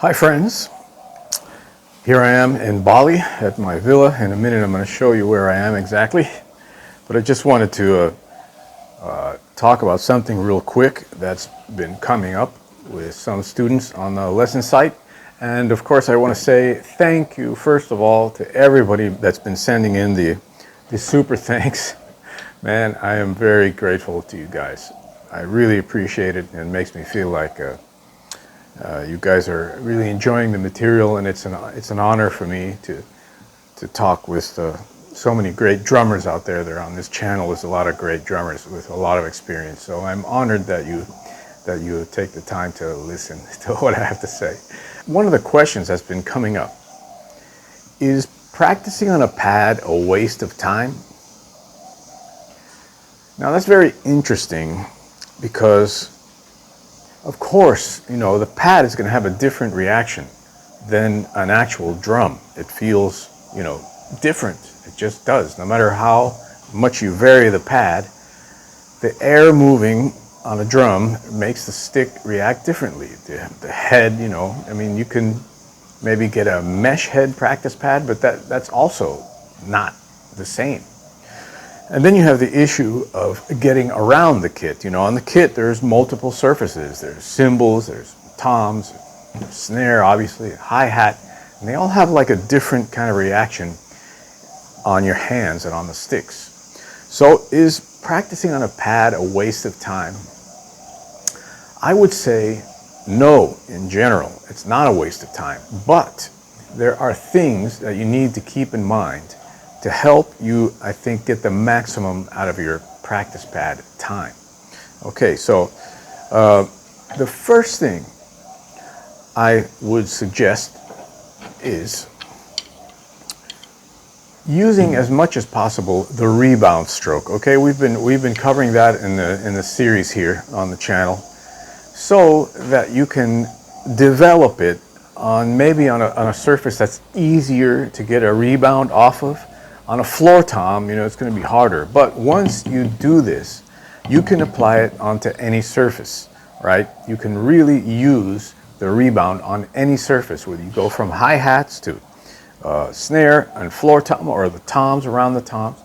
Hi friends, here I am in Bali at my villa. In a minute I'm going to show you where I am exactly, but I just wanted to talk about something real quick that's been coming up with some students on the lesson site. And of course I want to say thank you first of all to everybody that's been sending in the super thanks. Man, I am very grateful to you guys. I really appreciate it, and it makes me feel like you guys are really enjoying the material, and it's an honor for me to talk with so many great drummers out there. There on this channel is a lot of great drummers with a lot of experience. So I'm honored that you take the time to listen to what I have to say. One of the questions that's been coming up is practicing on a pad a waste of time? Now that's very interesting because of course, you know, the pad is going to have a different reaction than an actual drum. It feels, you know, different. It just does. No matter how much you vary the pad, the air moving on a drum makes the stick react differently. The head, you know, I mean, you can maybe get a mesh head practice pad, but that's also not the same. And then you have the issue of getting around the kit. You know, on the kit there's multiple surfaces. There's cymbals, there's toms, there's snare, obviously, hi-hat, and they all have like a different kind of reaction on your hands and on the sticks. So is practicing on a pad a waste of time? I would say no, in general. It's not a waste of time, but there are things that you need to keep in mind to help you, I think, get the maximum out of your practice pad time. Okay, so the first thing I would suggest is using as much as possible the rebound stroke. Okay, we've been covering that in the series here on the channel, so that you can develop it on maybe on a surface that's easier to get a rebound off of. On a floor tom, you know, it's going to be harder. But once you do this, you can apply it onto any surface, right? You can really use the rebound on any surface, whether you go from hi-hats to snare and floor tom, or the toms around the toms.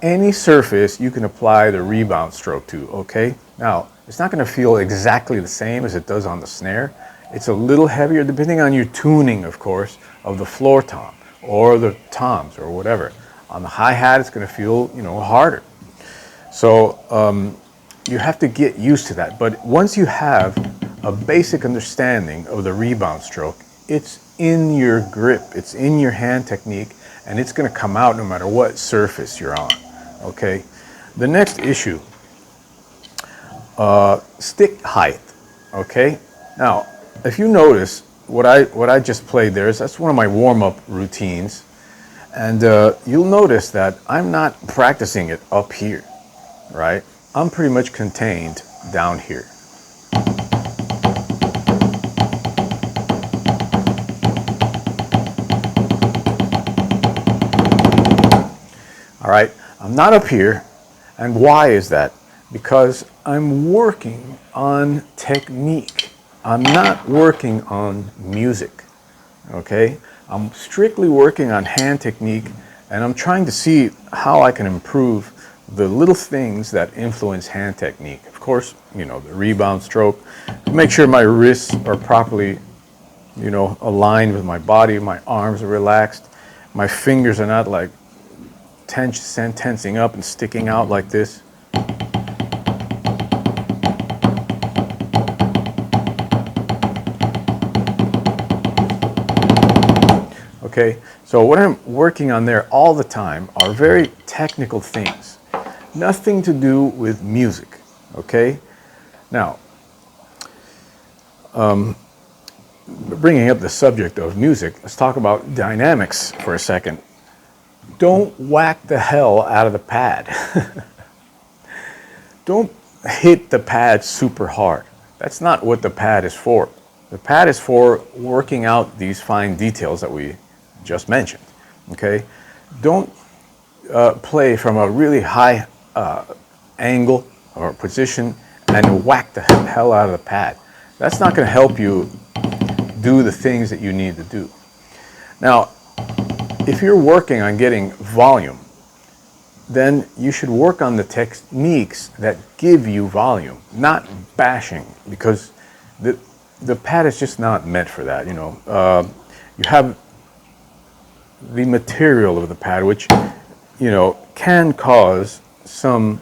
Any surface you can apply the rebound stroke to, okay? Now, it's not going to feel exactly the same as it does on the snare. It's a little heavier, depending on your tuning, of course, of the floor tom or the toms or whatever. On the hi-hat, it's going to feel, you know, harder. So you have to get used to that. But once you have a basic understanding of the rebound stroke, it's in your grip, it's in your hand technique, and it's going to come out no matter what surface you're on. Okay. The next issue, stick height. Okay. Now, if you notice what I just played there, that's one of my warm-up routines. And you'll notice that I'm not practicing it up here, right? I'm pretty much contained down here. All right, I'm not up here. And why is that? Because I'm working on technique. I'm not working on music, okay? I'm strictly working on hand technique, and I'm trying to see how I can improve the little things that influence hand technique. Of course, you know, the rebound stroke, make sure my wrists are properly, you know, aligned with my body, my arms are relaxed, my fingers are not like tensing up and sticking out like this. Okay, so what I'm working on there all the time are very technical things, nothing to do with music. Okay, now bringing up the subject of music, let's talk about dynamics for a second. Don't whack the hell out of the pad. Don't hit the pad super hard. That's not what the pad is for. The pad is for working out these fine details that we just mentioned. Okay, don't play from a really high angle or position and whack the hell out of the pad. That's not going to help you do the things that you need to do. Now, if you're working on getting volume, then you should work on the techniques that give you volume, not bashing, because the pad is just not meant for that. You have the material of the pad, which can cause some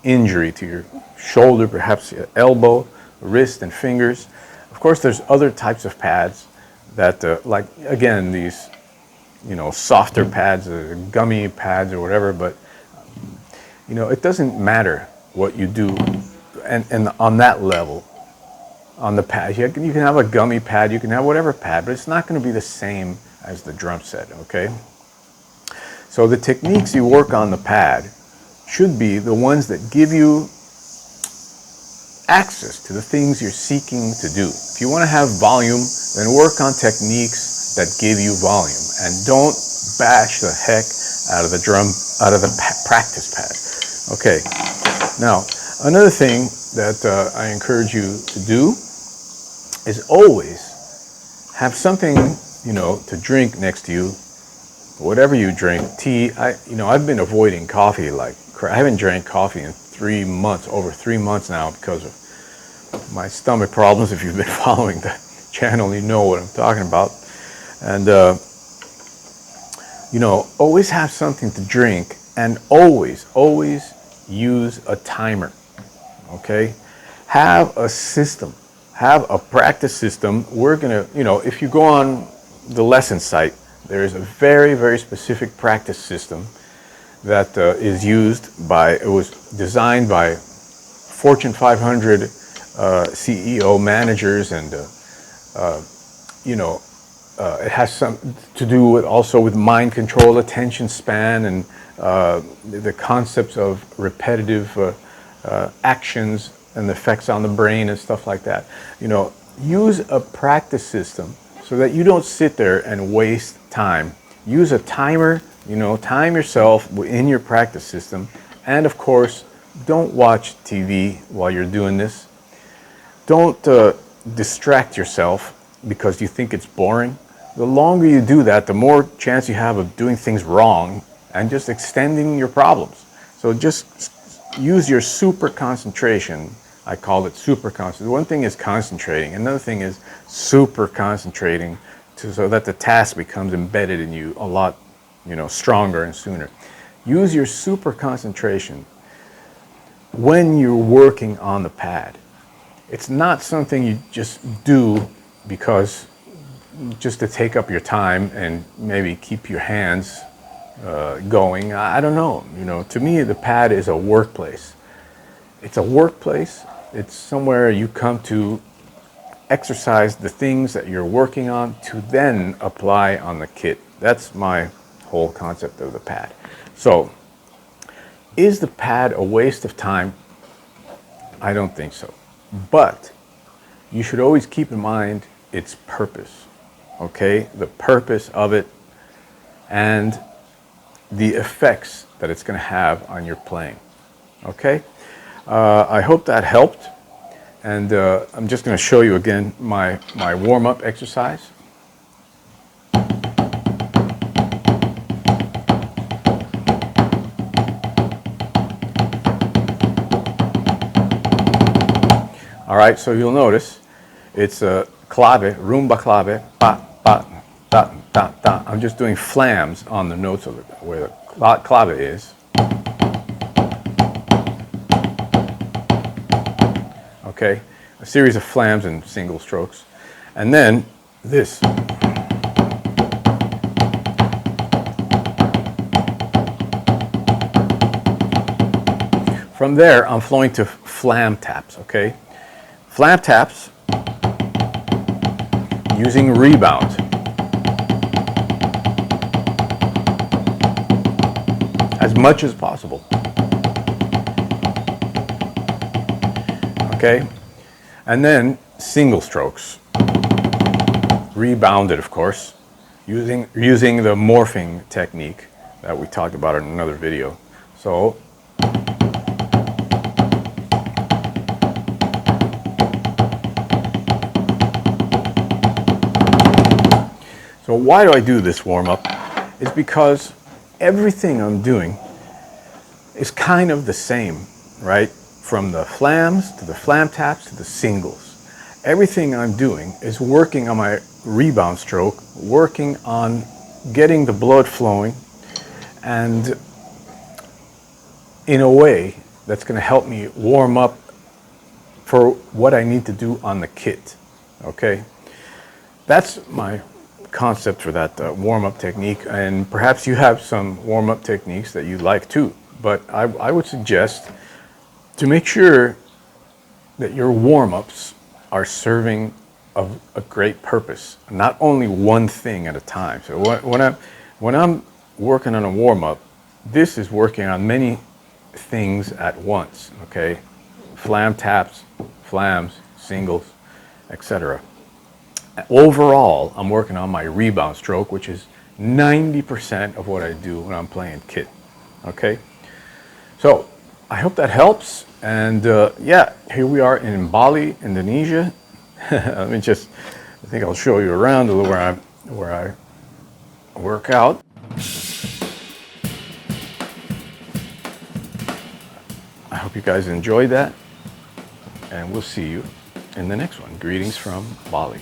injury to your shoulder, perhaps your elbow, wrist, and fingers. Of course, there's other types of pads that, like again, these softer pads, gummy pads, or whatever. But it doesn't matter what you do, and on that level, on the pad, you can have a gummy pad, you can have whatever pad, but it's not going to be the same as the drum set. Okay. So the techniques you work on the pad should be the ones that give you access to the things you're seeking to do. If you want to have volume, then work on techniques that give you volume, and don't bash the heck out of the practice pad. Okay. Now, another thing that I encourage you to do is always have something, to drink next to you. Whatever you drink, tea. I've been avoiding coffee like crap. I haven't drank coffee in 3 months, over 3 months now, because of my stomach problems. If you've been following the channel, you know what I'm talking about. And always have something to drink, and always use a timer. Okay, have a system, have a practice system. We're gonna, if you go on the lesson site, there is a very, very specific practice system that is used by, it was designed by Fortune 500 CEO managers, and it has some to do with also with mind control, attention span, and the concepts of repetitive actions and the effects on the brain and stuff like that. Use a practice system so that you don't sit there and waste time. Use a timer, time yourself in your practice system. And of course, don't watch TV while you're doing this. Don't distract yourself because you think it's boring. The longer you do that, the more chance you have of doing things wrong and just extending your problems. So just use your super concentration. I call it super concentration. One thing is concentrating. Another thing is super concentrating so that the task becomes embedded in you a lot, stronger and sooner. Use your super concentration when you're working on the pad. It's not something you just do because just to take up your time and maybe keep your hands going. I don't know. To me, the pad is a workplace. It's a workplace. It's somewhere you come to exercise the things that you're working on to then apply on the kit. That's my whole concept of the pad. So, is the pad a waste of time? I don't think so. But you should always keep in mind its purpose. Okay? The purpose of it and the effects that it's going to have on your playing. Okay? I hope that helped. And I'm just going to show you again my warm-up exercise. All right, so you'll notice it's a clave, rumba clave, pa, pa, da, da, da. I'm just doing flams on the notes of it, where the clave is. Okay, a series of flams and single strokes. And then this. From there, I'm flowing to flam taps, okay? Flam taps using rebound. As much as possible. Okay? And then single strokes. Rebounded, of course, using the morphing technique that we talked about in another video. So So why do I do this warm-up? It's because everything I'm doing is kind of the same, right? From the flams to the flam taps to the singles. Everything I'm doing is working on my rebound stroke, working on getting the blood flowing, and in a way that's going to help me warm up for what I need to do on the kit. Okay? That's my concept for that warm-up technique, and perhaps you have some warm-up techniques that you like too. But I would suggest to make sure that your warm-ups are serving a great purpose, not only one thing at a time. So when I'm working on a warm-up, this is working on many things at once, okay? Flam taps, flams, singles, etc. Overall, I'm working on my rebound stroke, which is 90% of what I do when I'm playing kit, okay? So I hope that helps. And yeah, here we are in Bali, Indonesia. I think I'll show you around where I work out. I hope you guys enjoyed that, and we'll see you in the next one. Greetings from Bali.